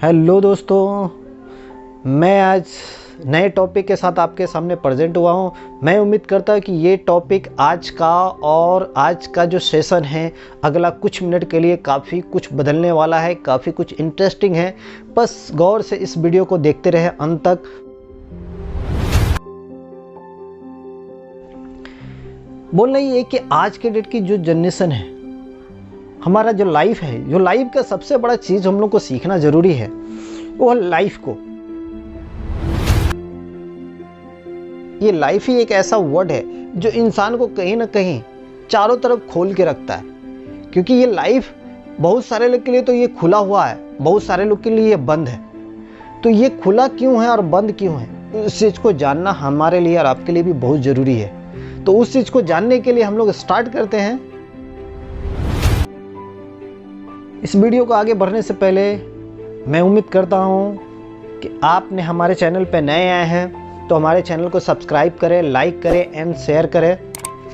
Hello दोस्तों, मैं आज नए टॉपिक के साथ आपके सामने प्रेजेंट हुआ हूँ। मैं उम्मीद करता हूँ कि ये टॉपिक आज का जो सेशन है अगला कुछ मिनट के लिए काफ़ी कुछ बदलने वाला है, काफ़ी कुछ इंटरेस्टिंग है। बस गौर से इस वीडियो को देखते रहे अंत तक। बोलना ये है कि आज के डेट की जो जनरेशन है, हमारा जो लाइफ है, जो लाइफ का सबसे बड़ा चीज़ हम लोग को सीखना ज़रूरी है वो है लाइफ को। ये लाइफ ही एक ऐसा वर्ड है जो इंसान को कहीं ना कहीं चारों तरफ खोल के रखता है, क्योंकि ये लाइफ बहुत सारे लोग के लिए तो ये खुला हुआ है, बहुत सारे लोग के लिए ये बंद है। तो ये खुला क्यों है और बंद क्यों है, उस चीज़ को जानना हमारे लिए और आपके लिए भी बहुत ज़रूरी है। तो उस चीज़ को जानने के लिए हम लोग स्टार्ट करते हैं। इस वीडियो को आगे बढ़ने से पहले मैं उम्मीद करता हूँ कि आपने हमारे चैनल पर नए आए हैं तो हमारे चैनल को सब्सक्राइब करें, लाइक करें एंड शेयर करें।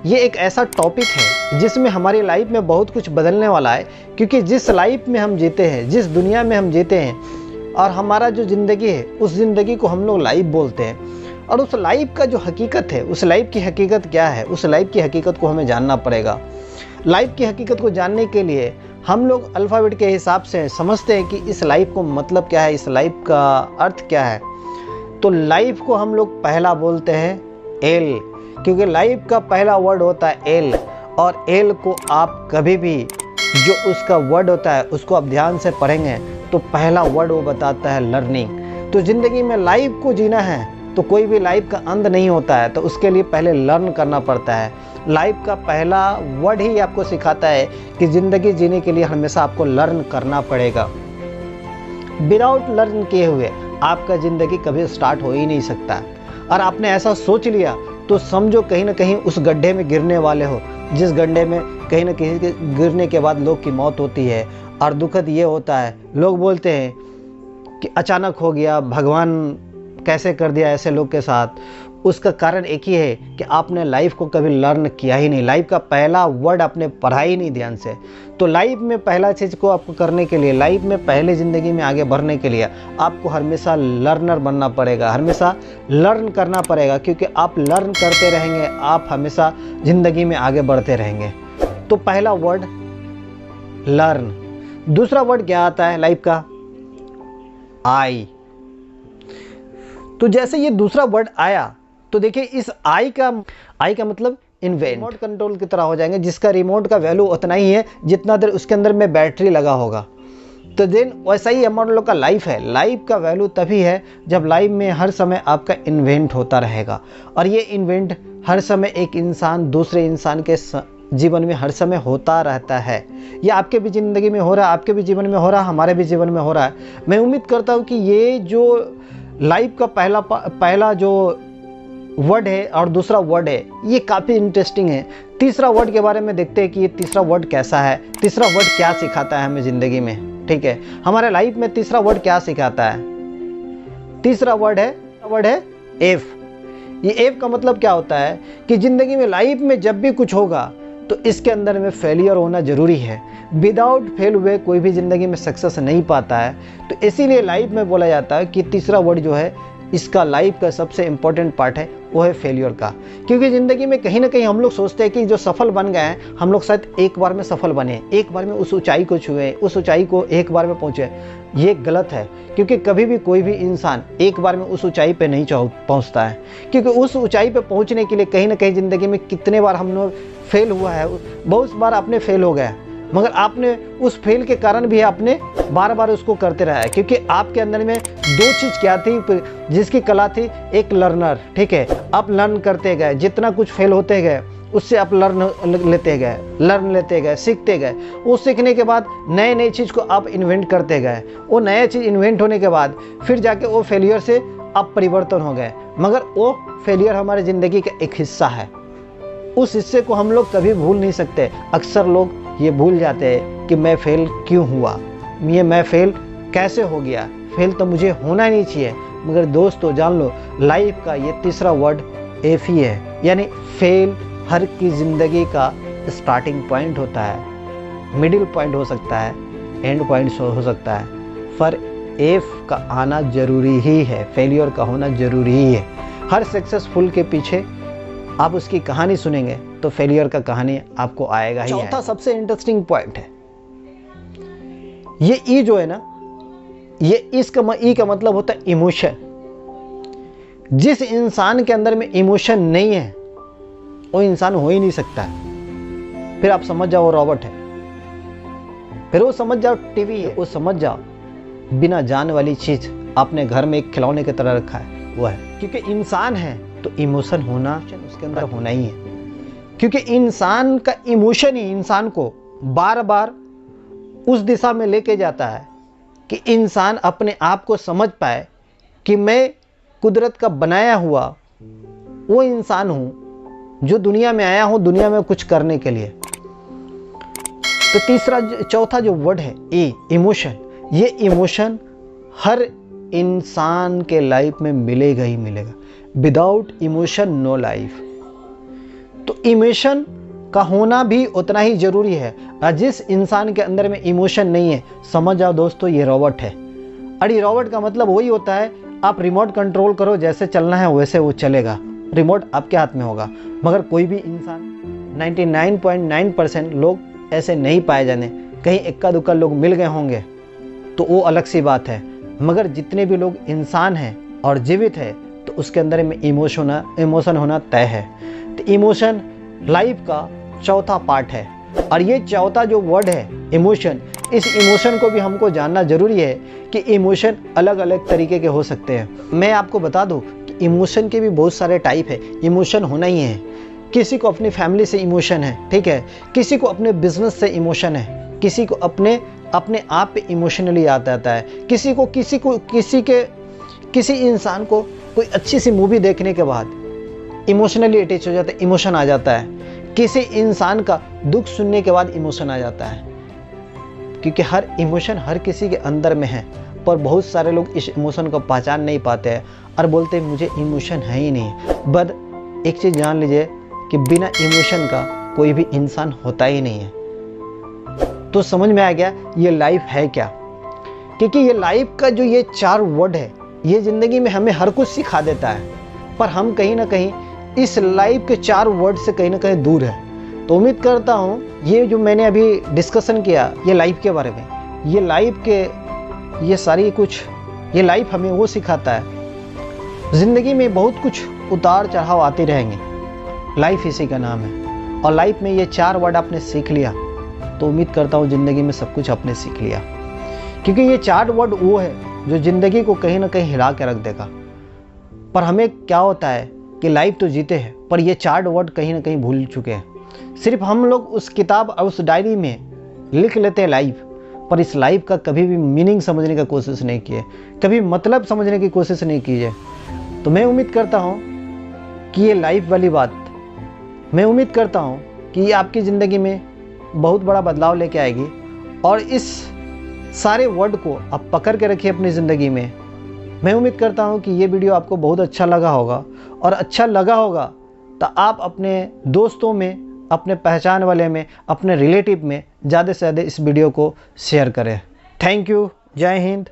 ये एक ऐसा टॉपिक है जिसमें हमारी लाइफ में बहुत कुछ बदलने वाला है, क्योंकि जिस लाइफ में हम जीते हैं, जिस दुनिया में हम जीते हैं और हमारा जो ज़िंदगी है, उस ज़िंदगी को हम लोग लाइफ बोलते हैं। और उस लाइफ का जो हकीकत है, उस लाइफ की हकीकत क्या है, उस लाइफ की हकीकत को हमें जानना पड़ेगा। लाइफ की हकीकत को जानने के लिए हम लोग अल्फ़ाबेट के हिसाब से समझते हैं कि इस लाइफ को मतलब क्या है, इस लाइफ का अर्थ क्या है। तो लाइफ को हम लोग पहला बोलते हैं एल, क्योंकि लाइफ का पहला वर्ड होता है एल। और एल को आप कभी भी जो उसका वर्ड होता है उसको आप ध्यान से पढ़ेंगे तो पहला वर्ड वो बताता है लर्निंग। तो ज़िंदगी में लाइफ को जीना है तो कोई भी लाइफ का अंत नहीं होता है, तो उसके लिए पहले लर्न करना पड़ता है। लाइफ का पहला वर्ड ही आपको सिखाता है कि ज़िंदगी जीने के लिए हमेशा आपको लर्न करना पड़ेगा। विदाउट लर्न किए हुए आपका ज़िंदगी कभी स्टार्ट हो ही नहीं सकता। और आपने ऐसा सोच लिया तो समझो कहीं ना कहीं उस गड्ढे में गिरने वाले हो, जिस गड्ढे में कहीं ना कहीं गिरने के बाद लोग की मौत होती है। और दुखद ये होता है, लोग बोलते हैं कि अचानक हो गया, भगवान कैसे कर दिया ऐसे लोग के साथ। उसका कारण एक ही है कि आपने लाइफ को कभी लर्न किया ही नहीं, लाइफ का पहला वर्ड आपने पढ़ा ही नहीं ध्यान से। तो लाइफ में पहला चीज़ को आपको करने के लिए, लाइफ में पहले ज़िंदगी में आगे बढ़ने के लिए आपको हमेशा लर्नर बनना पड़ेगा, हमेशा लर्न करना पड़ेगा। क्योंकि आप लर्न करते रहेंगे, आप हमेशा ज़िंदगी में आगे बढ़ते रहेंगे। तो पहला वर्ड लर्न। दूसरा वर्ड क्या आता है लाइफ का? आई। तो जैसे ये दूसरा वर्ड आया तो देखिए इस आई का मतलब इन्वेंट, रिमोट कंट्रोल की तरह हो जाएंगे, जिसका रिमोट का वैल्यू उतना ही है जितना देर उसके अंदर में बैटरी लगा होगा। तो देन वैसा ही हम लोग का लाइफ है। लाइफ का वैल्यू तभी है जब लाइफ में हर समय आपका इन्वेंट होता रहेगा। और ये इन्वेंट हर समय एक इंसान दूसरे इंसान के जीवन में हर समय होता रहता है। ये आपके भी ज़िंदगी में हो रहा है, आपके भी जीवन में हो रहा है, हमारे भी जीवन में हो रहा है। मैं उम्मीद करता हूँ कि ये जो लाइफ का पहला जो वर्ड है और दूसरा वर्ड है ये काफ़ी इंटरेस्टिंग है। तीसरा वर्ड के बारे में देखते हैं कि ये तीसरा वर्ड कैसा है, तीसरा वर्ड क्या सिखाता है हमें ज़िंदगी में। ठीक है, हमारे लाइफ में तीसरा वर्ड क्या सिखाता है? तीसरा वर्ड है एफ। ये एफ का मतलब क्या होता है कि ज़िंदगी में लाइफ में जब भी कुछ होगा तो इसके अंदर में फेलियर होना ज़रूरी है। विदाउट फेल हुए कोई भी ज़िंदगी में सक्सेस नहीं पाता है। तो इसीलिए लाइफ में बोला जाता है कि तीसरा वर्ड जो है इसका लाइफ का सबसे इम्पोर्टेंट पार्ट है, वो है फेलियर का। क्योंकि ज़िंदगी में कहीं ना कहीं हम लोग सोचते हैं कि जो सफल बन गए हैं हम लोग शायद एक बार में सफल बने, एक बार में उस ऊंचाई को छुए, उस ऊंचाई को एक बार में पहुँचे। ये गलत है, क्योंकि कभी भी कोई भी इंसान एक बार में उस ऊंचाई पे नहीं पहुँचता है। क्योंकि उस ऊंचाई पे पहुँचने के लिए कहीं ना कहीं ज़िंदगी में कितने बार हम लोग फेल हुआ है, बहुत बार आपने फेल हो गया, मगर आपने उस फेल के कारण भी आपने बार बार उसको करते रहा है। क्योंकि आपके अंदर में दो चीज़ क्या थी, जिसकी कला थी, एक लर्नर। ठीक है, आप लर्न करते गए, जितना कुछ फेल होते गए उससे आप लर्न लेते गए, सीखते गए। वो सीखने के बाद नए नई चीज़ को आप इन्वेंट करते गए। वो नया चीज़ इन्वेंट होने के बाद फिर जाके वो फेलियर से आप परिवर्तन हो गए। मगर वो फेलियर हमारी ज़िंदगी का एक हिस्सा है, उस हिस्से को हम लोग कभी भूल नहीं सकते। अक्सर लोग ये भूल जाते हैं कि मैं फेल क्यों हुआ, ये मैं फेल कैसे हो गया, फेल तो मुझे होना नहीं चाहिए। मगर दोस्तों जान लो, लाइफ का ये तीसरा वर्ड एफ ही है। यानी फेल हर की ज़िंदगी का स्टार्टिंग पॉइंट होता है, मिडिल पॉइंट हो सकता है, एंड पॉइंट हो सकता है, पर एफ का आना ज़रूरी ही है, फेलियर का होना ज़रूरी ही है। हर सक्सेसफुल के पीछे आप उसकी कहानी सुनेंगे तो फेलियर का कहानी आपको आएगा ही। चौथा सबसे इंटरेस्टिंग पॉइंट है, ये ई जो है ना, ये इसका ई का मतलब होता है इमोशन। जिस इंसान के अंदर में इमोशन नहीं है वो इंसान हो ही नहीं सकता है। फिर आप समझ जाओ वो रॉबोट है, फिर वो समझ जाओ टीवी है, वो समझ जाओ बिना जान वाली चीज आपने घर में एक खिलौने की तरह रखा है वो है। क्योंकि इंसान है तो इमोशन होना उसके अंदर होना ही है, क्योंकि इंसान का इमोशन ही इंसान को बार बार उस दिशा में लेके जाता है कि इंसान अपने आप को समझ पाए कि मैं कुदरत का बनाया हुआ वो इंसान हूं जो दुनिया में आया हूं दुनिया में कुछ करने के लिए। तो चौथा जो वर्ड है ए, इमोशन, ये इमोशन हर इंसान के लाइफ में मिलेगा ही मिलेगा। Without emotion no life. तो इमोशन का होना भी उतना ही जरूरी है। और जिस इंसान के अंदर में इमोशन नहीं है, समझ जाओ दोस्तों ये रॉबोट है। और ये रॉबोट का मतलब वही होता है, आप रिमोट कंट्रोल करो, जैसे चलना है वैसे वो चलेगा, रिमोट आपके हाथ में होगा। मगर कोई भी इंसान 99.9% लोग ऐसे नहीं पाए जाने, कहीं इक्का दुक्का लोग मिल गए होंगे तो वो अलग सी बात है। मगर जितने भी लोग इंसान हैं और जीवित है तो उसके अंदर में इमोशन होना तय है। तो इमोशन लाइफ का चौथा पार्ट है। और ये चौथा जो वर्ड है इमोशन, इस इमोशन को भी हमको जानना जरूरी है कि इमोशन अलग अलग तरीके के हो सकते हैं। मैं आपको बता दूं कि इमोशन के भी बहुत सारे टाइप है। इमोशन होना ही है, किसी को अपनी फैमिली से इमोशन है, ठीक है, किसी को अपने बिजनेस से इमोशन है, किसी को अपने आप पे इमोशनली याद आता है, किसी इंसान को कोई अच्छी सी मूवी देखने के बाद इमोशनली अटैच हो जाता है, इमोशन आ जाता है। किसी इंसान का दुख सुनने के बाद इमोशन आ जाता है। क्योंकि हर इमोशन हर किसी के अंदर में है, पर बहुत सारे लोग इस इमोशन को पहचान नहीं पाते हैं और बोलते हैं मुझे इमोशन है ही नहीं। बट एक चीज़ जान लीजिए कि बिना इमोशन का कोई भी इंसान होता ही नहीं है। तो समझ में आ गया ये लाइफ है क्या। क्योंकि ये लाइफ का जो ये 4 वर्ड है, ये ज़िंदगी में हमें हर कुछ सिखा देता है, पर हम कहीं ना कहीं इस लाइफ के 4 वर्ड से कहीं ना कहीं दूर है। तो उम्मीद करता हूँ ये जो मैंने अभी डिस्कशन किया ये लाइफ के बारे में, ये लाइफ के ये सारी कुछ, ये लाइफ हमें वो सिखाता है। ज़िंदगी में बहुत कुछ उतार चढ़ाव आते रहेंगे, लाइफ इसी का नाम है। और लाइफ में ये 4 वर्ड आपने सीख लिया तो उम्मीद करता हूँ ज़िंदगी में सब कुछ आपने सीख लिया। क्योंकि ये 4 वर्ड वो है जो ज़िंदगी को कहीं ना कहीं हिला के रख देगा। पर हमें क्या होता है कि लाइफ तो जीते हैं पर ये 4 वर्ड कहीं ना कहीं भूल चुके हैं। सिर्फ हम लोग उस किताब और उस डायरी में लिख लेते हैं लाइफ, पर इस लाइफ का कभी भी मीनिंग समझने की कोशिश नहीं किए, कभी मतलब समझने की कोशिश नहीं कीजिए। तो मैं उम्मीद करता हूँ कि ये लाइफ वाली बात, मैं उम्मीद करता हूँ कि ये आपकी ज़िंदगी में बहुत बड़ा बदलाव लेके आएगी। और इस सारे वर्ड को आप पकड़ के रखिए अपनी ज़िंदगी में। मैं उम्मीद करता हूँ कि ये वीडियो आपको बहुत अच्छा लगा होगा, और अच्छा लगा होगा तो आप अपने दोस्तों में, अपने पहचान वाले में, अपने रिलेटिव में ज़्यादा से ज़्यादा इस वीडियो को शेयर करें। Thank you. जय हिंद।